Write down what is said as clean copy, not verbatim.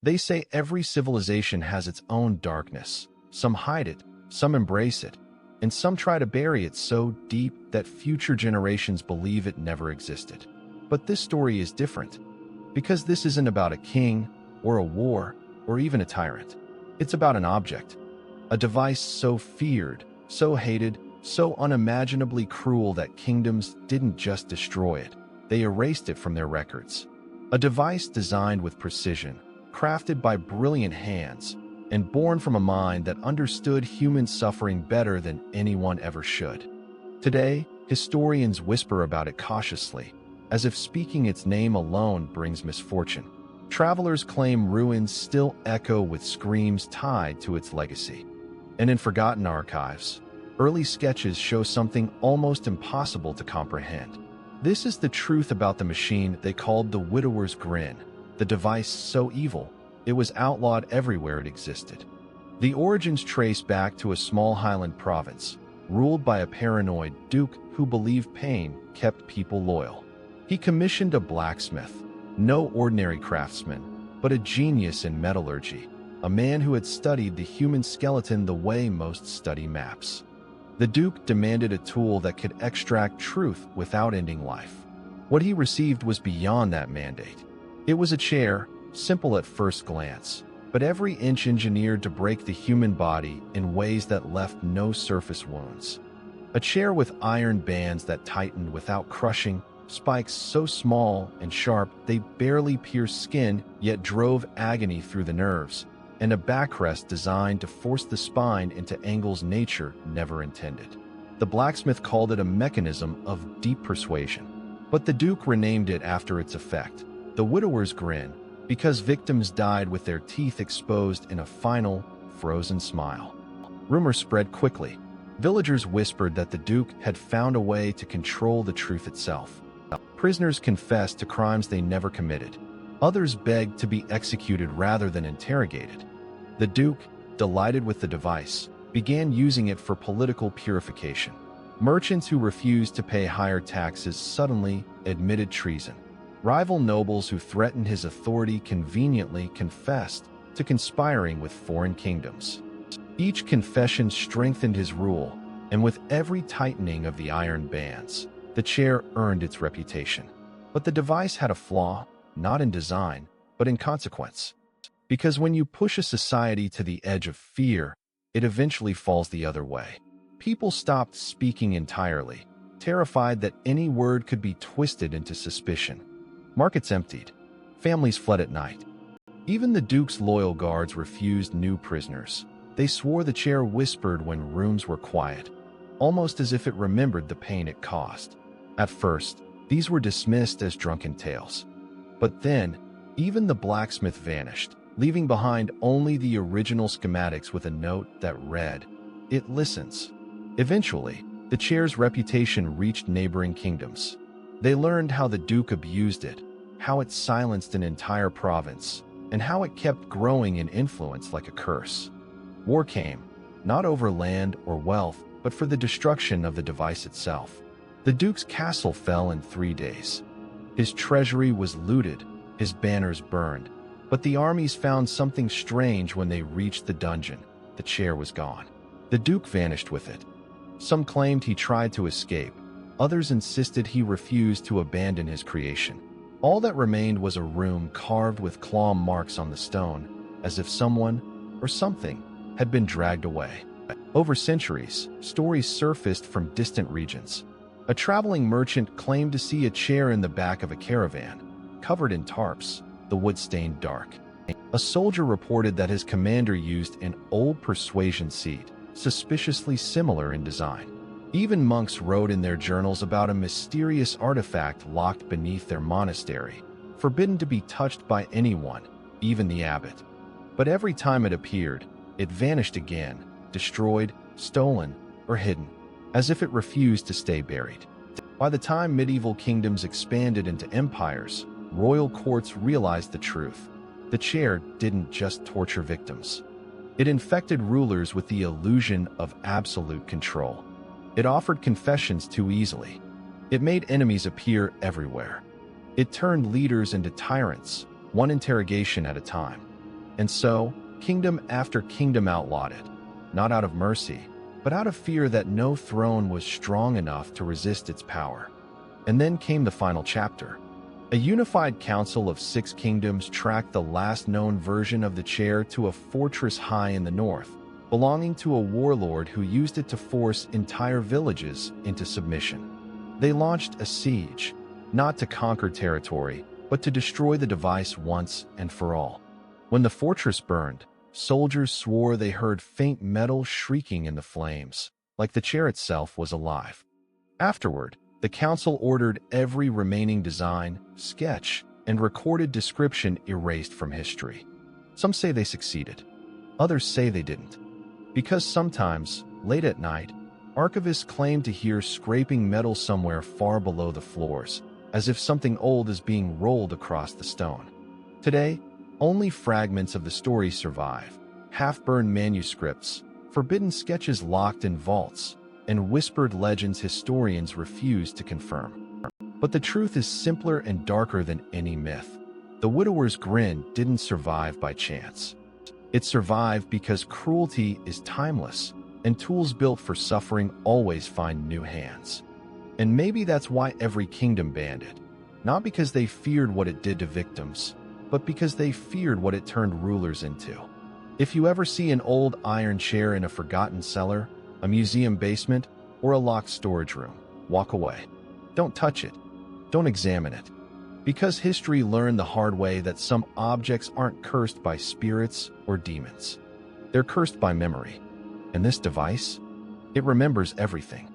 They say every civilization has its own darkness. Some hide it, some embrace it, and some try to bury it so deep that future generations believe it never existed. But this story is different, because this isn't about a king, or a war, or even a tyrant. It's about an object, a device so feared, so hated, so unimaginably cruel that kingdoms didn't just destroy it, they erased it from their records. A device designed with precision, crafted by brilliant hands, and born from a mind that understood human suffering better than anyone ever should. Today, historians whisper about it cautiously, as if speaking its name alone brings misfortune. Travelers claim ruins still echo with screams tied to its legacy. And in forgotten archives, early sketches show something almost impossible to comprehend. This is the truth about the machine they called the widower's grin, the device so evil, it was outlawed everywhere it existed. The origins trace back to a small highland province, ruled by a paranoid duke who believed pain kept people loyal. He commissioned a blacksmith, no ordinary craftsman, but a genius in metallurgy, a man who had studied the human skeleton the way most study maps. The duke demanded a tool that could extract truth without ending life. What he received was beyond that mandate. It was a chair, simple at first glance, but every inch engineered to break the human body in ways that left no surface wounds. A chair with iron bands that tightened without crushing, spikes so small and sharp they barely pierced skin yet drove agony through the nerves, and a backrest designed to force the spine into angles nature never intended. The blacksmith called it a mechanism of deep persuasion, but the duke renamed it after its effect, the widower's grin, because victims died with their teeth exposed in a final, frozen smile. Rumors spread quickly. Villagers whispered that the duke had found a way to control the truth itself. Prisoners confessed to crimes they never committed. Others begged to be executed rather than interrogated. The duke, delighted with the device, began using it for political purification. Merchants who refused to pay higher taxes suddenly admitted treason. Rival nobles who threatened his authority conveniently confessed to conspiring with foreign kingdoms. Each confession strengthened his rule, and with every tightening of the iron bands, the chair earned its reputation. But the device had a flaw, not in design, but in consequence. Because when you push a society to the edge of fear, it eventually falls the other way. People stopped speaking entirely, terrified that any word could be twisted into suspicion. Markets emptied. Families fled at night. Even the duke's loyal guards refused new prisoners. They swore the chair whispered when rooms were quiet, almost as if it remembered the pain it caused. At first, these were dismissed as drunken tales. But then, even the blacksmith vanished, leaving behind only the original schematics with a note that read, "It listens." Eventually, the chair's reputation reached neighboring kingdoms. They learned how the duke abused it, how it silenced an entire province, and how it kept growing in influence like a curse. War came, not over land or wealth, but for the destruction of the device itself. The duke's castle fell in 3 days. His treasury was looted, his banners burned, but the armies found something strange when they reached the dungeon. The chair was gone. The duke vanished with it. Some claimed he tried to escape. Others insisted he refused to abandon his creation. All that remained was a room carved with claw marks on the stone, as if someone, or something, had been dragged away. Over centuries, stories surfaced from distant regions. A traveling merchant claimed to see a chair in the back of a caravan, covered in tarps, the wood stained dark. A soldier reported that his commander used an old persuasion seat, suspiciously similar in design. Even monks wrote in their journals about a mysterious artifact locked beneath their monastery, forbidden to be touched by anyone, even the abbot. But every time it appeared, it vanished again, destroyed, stolen, or hidden, as if it refused to stay buried. By the time medieval kingdoms expanded into empires, royal courts realized the truth. The chair didn't just torture victims. It infected rulers with the illusion of absolute control. It offered confessions too easily. It made enemies appear everywhere. It turned leaders into tyrants, one interrogation at a time. And so, kingdom after kingdom outlawed it, not out of mercy, but out of fear that no throne was strong enough to resist its power. And then came the final chapter. A unified council of 6 kingdoms tracked the last known version of the chair to a fortress high in the north, belonging to a warlord who used it to force entire villages into submission. They launched a siege, not to conquer territory, but to destroy the device once and for all. When the fortress burned, soldiers swore they heard faint metal shrieking in the flames, like the chair itself was alive. Afterward, the council ordered every remaining design, sketch, and recorded description erased from history. Some say they succeeded. Others say they didn't. Because sometimes, late at night, archivists claim to hear scraping metal somewhere far below the floors, as if something old is being rolled across the stone. Today, only fragments of the story survive, half-burned manuscripts, forbidden sketches locked in vaults, and whispered legends historians refuse to confirm. But the truth is simpler and darker than any myth. The widower's grin didn't survive by chance. It survived because cruelty is timeless, and tools built for suffering always find new hands. And maybe that's why every kingdom banned it. Not because they feared what it did to victims, but because they feared what it turned rulers into. If you ever see an old iron chair in a forgotten cellar, a museum basement, or a locked storage room, walk away. Don't touch it. Don't examine it. Because history learned the hard way that some objects aren't cursed by spirits or demons. They're cursed by memory. And this device, it remembers everything.